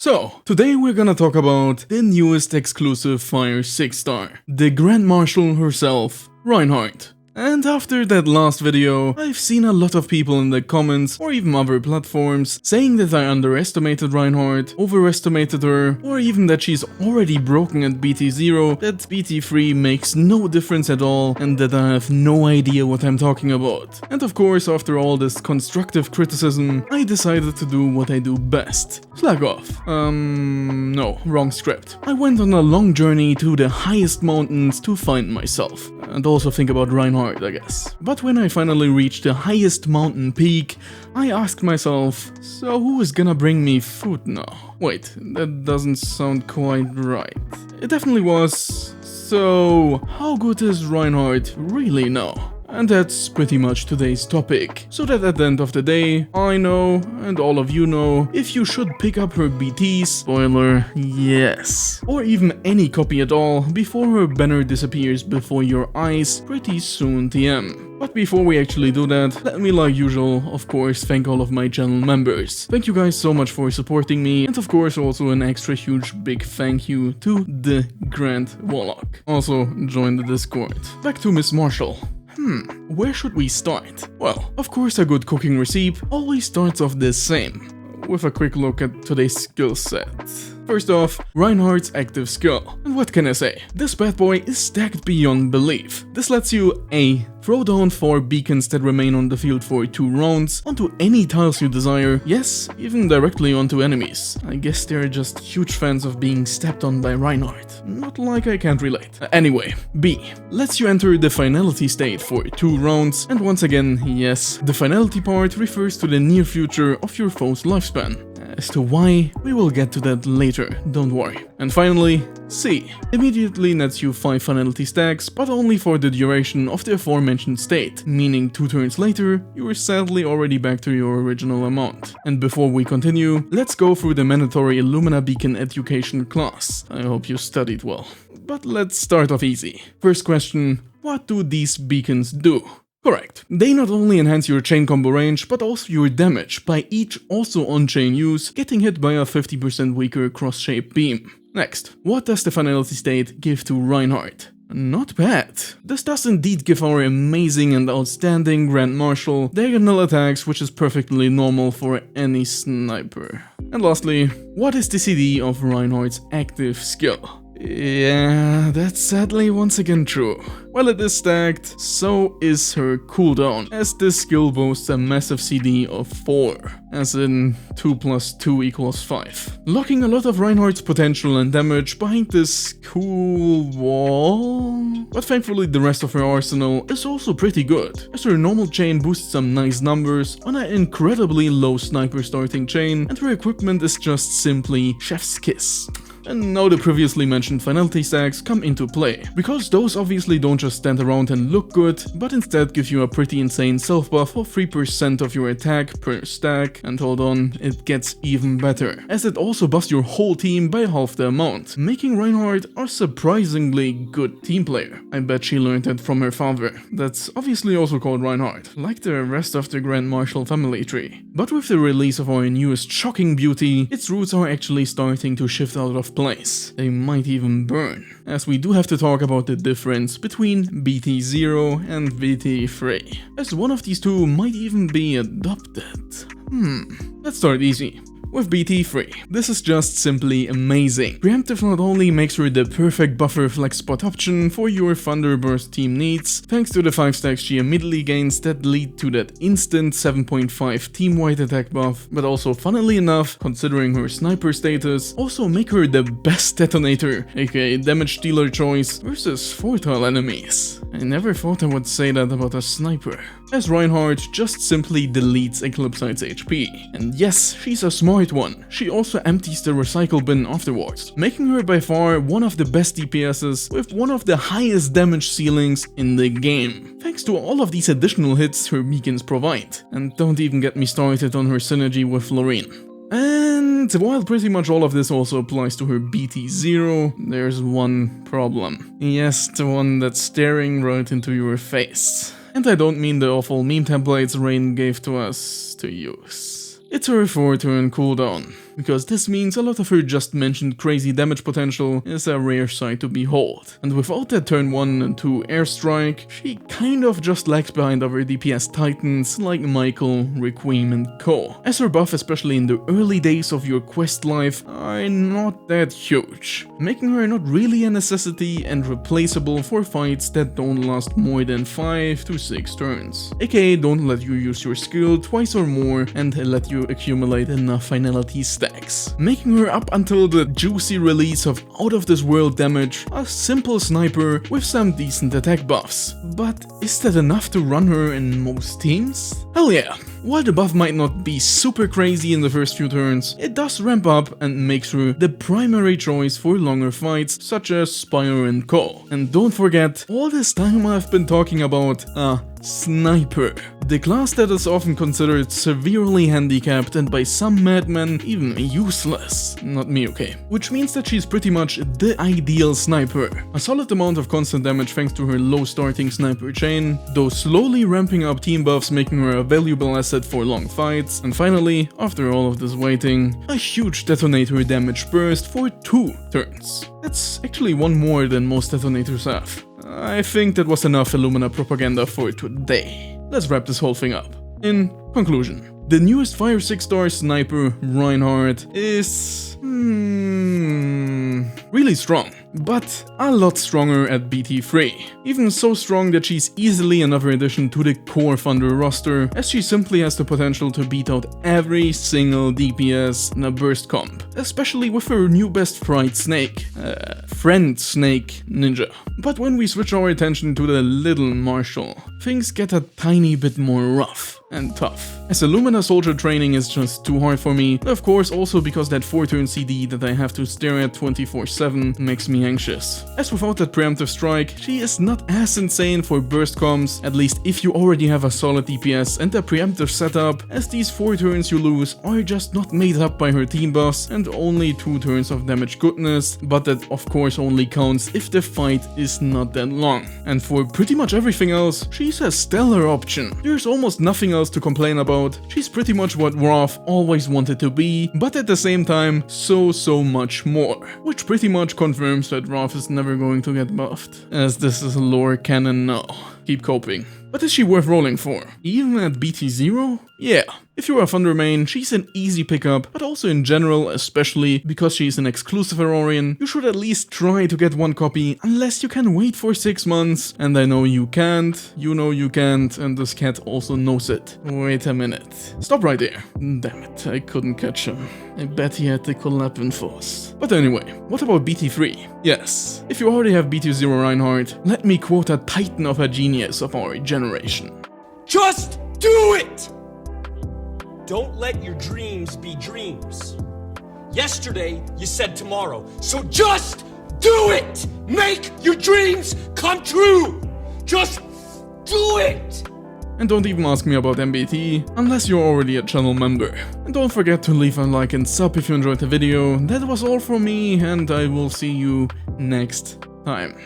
So, today we're gonna talk about the newest exclusive Fire 6-star, the Grand Marshal herself, Reinhardt. And after that last video, I've seen a lot of people in the comments or even other platforms saying that I underestimated Reinhardt, overestimated her, or even that she's already broken at BT0, that BT3 makes no difference at all, and that I have no idea what I'm talking about. And of course, after all this constructive criticism, I decided to do what I do best. Slack off. No, wrong script. I went on a long journey to the highest mountains to find myself, and also think about Reinhardt, I guess. But when I finally reached the highest mountain peak, I asked myself, so who is gonna bring me food now? Wait, that doesn't sound quite right. It definitely was. So, how good is Reinhardt really now? And that's pretty much today's topic, so that at the end of the day, I know, and all of you know, if you should pick up her BT, spoiler, yes, or even any copy at all, before her banner disappears before your eyes pretty soon TM. But before we actually do that, let me like usual, of course, thank all of my channel members. Thank you guys so much for supporting me, and of course also an extra huge big thank you to the Grand Warlock. Also, join the Discord. Back to Miss Marshal. Where should we start? Well, of course a good cooking recipe always starts off the same, with a quick look at today's skill set. First off, Reinhardt's active skill. And what can I say? This bad boy is stacked beyond belief. This lets you A. Throw down 4 beacons that remain on the field for 2 rounds onto any tiles you desire, yes, even directly onto enemies. I guess they're just huge fans of being stepped on by Reinhardt. Not like I can't relate. Anyway, B. Lets you enter the finality state for 2 rounds, and once again, yes, the finality part refers to the near future of your foe's lifespan. As to why, we will get to that later, don't worry. And finally, C. Immediately nets you 5 finality stacks, but only for the duration of the aforementioned state, meaning 2 turns later, you are sadly already back to your original amount. And before we continue, let's go through the mandatory Illumina Beacon Education class. I hope you studied well. But let's start off easy. First question, what do these beacons do? Correct. They not only enhance your chain combo range, but also your damage by each also on-chain use getting hit by a 50% weaker cross-shape beam. Next, what does the finality state give to Reinhardt? Not bad. This does indeed give our amazing and outstanding Grand Marshal diagonal attacks, which is perfectly normal for any sniper. And lastly, what is the CD of Reinhardt's active skill? Yeah, that's sadly once again true. While it is stacked, so is her cooldown, as this skill boasts a massive CD of 4, as in 2 + 2 = 5. Locking a lot of Reinhardt's potential and damage behind this cool wall. But thankfully the rest of her arsenal is also pretty good, as her normal chain boosts some nice numbers on an incredibly low sniper starting chain, and her equipment is just simply chef's kiss. And now the previously mentioned finality stacks come into play, because those obviously don't just stand around and look good, but instead give you a pretty insane self buff of 3% of your attack per stack, and hold on, it gets even better, as it also buffs your whole team by half the amount, making Reinhardt a surprisingly good team player. I bet she learned that from her father, that's obviously also called Reinhardt, like the rest of the Grand Marshal family tree. But with the release of our newest shocking beauty, its roots are actually starting to shift out of place. They might even burn, as we do have to talk about the difference between BT0 and BT3, as one of these two might even be adopted. Let's start easy. With BT3, this is just simply amazing. Preemptive not only makes her the perfect buffer flex spot option for your Thunderburst team needs, thanks to the 5 stacks she immediately gains that lead to that instant 7.5 team-wide attack buff, but also funnily enough, considering her sniper status, also make her the best detonator, aka damage dealer choice, versus 4-tile enemies. I never thought I would say that about a sniper. As Reinhardt just simply deletes Eclipside's HP. And yes, she's a smart one. She also empties the recycle bin afterwards, making her by far one of the best DPSs with one of the highest damage ceilings in the game, thanks to all of these additional hits her beacons provide. And don't even get me started on her synergy with Lorraine. And while pretty much all of this also applies to her BT0, there's one problem. Yes, the one that's staring right into your face. And I don't mean the awful meme templates Rain gave to us to use. It's her 4-turn cooldown. because this means a lot of her just mentioned crazy damage potential is a rare sight to behold. And without that turn 1 and 2 airstrike, she kind of just lags behind other DPS titans like Michael, Requiem and co. As her buff, especially in the early days of your quest life, are not that huge, making her not really a necessity and replaceable for fights that don't last more than 5 to 6 turns. AKA don't let you use your skill twice or more and let you accumulate enough finality stacks, making her up until the juicy release of out of this world damage a simple sniper with some decent attack buffs. But is that enough to run her in most teams? Hell yeah! While the buff might not be super crazy in the first few turns, it does ramp up and makes her the primary choice for longer fights such as Spire and co. And don't forget, all this time I've been talking about a sniper. The class that is often considered severely handicapped and by some madmen even useless. Not me, okay. Which means that she's pretty much the ideal sniper. A solid amount of constant damage thanks to her low starting sniper chain, though slowly ramping up team buffs making her a valuable asset for long fights, and finally, after all of this waiting, a huge detonator damage burst for 2 turns. That's actually one more than most detonators have. I think that was enough Illumina propaganda for today. Let's wrap this whole thing up. In conclusion, the newest Fire 6-star sniper, Reinhardt, is really strong, but a lot stronger at BT3. Even so strong that she's easily another addition to the core Thunder roster, as she simply has the potential to beat out every single DPS in a burst comp, especially with her new best friend Snake Ninja. But when we switch our attention to the little Marshal, things get a tiny bit more rough and tough. As Illumina soldier training is just too hard for me, of course also because that 4-turn CD that I have to stare at 24/7 makes me anxious. As without that preemptive strike, she is not as insane for burst comps, at least if you already have a solid DPS and a preemptive setup, as these 4 turns you lose are just not made up by her team buffs and only 2 turns of damage goodness, but that of course only counts if the fight is not that long. And for pretty much everything else, she's a stellar option. There's almost nothing else to complain about. She's pretty much what Wrath always wanted to be, but at the same time, so much more. Which pretty much confirms that Wrath is never going to get buffed, as this is lore canon now. Keep coping. But is she worth rolling for? Even at BT0? Yeah. If you're a Thunder main, she's an easy pickup, but also in general, especially because she's an exclusive Aurorian, you should at least try to get 1 copy, unless you can wait for 6 months, and I know you can't, you know you can't, and this cat also knows it. Wait a minute. Stop right there. Damn it, I couldn't catch him. I bet he had the collab infos. But anyway, what about BT3? Yes, if you already have BT0 Reinhardt, let me quote a titan of a genius of our generation. Just do it! Don't let your dreams be dreams. Yesterday, you said tomorrow, so just do it! Make your dreams come true! Just do it! And don't even ask me about MBT, unless you're already a channel member. And don't forget to leave a like and sub if you enjoyed the video. That was all from me, and I will see you next time.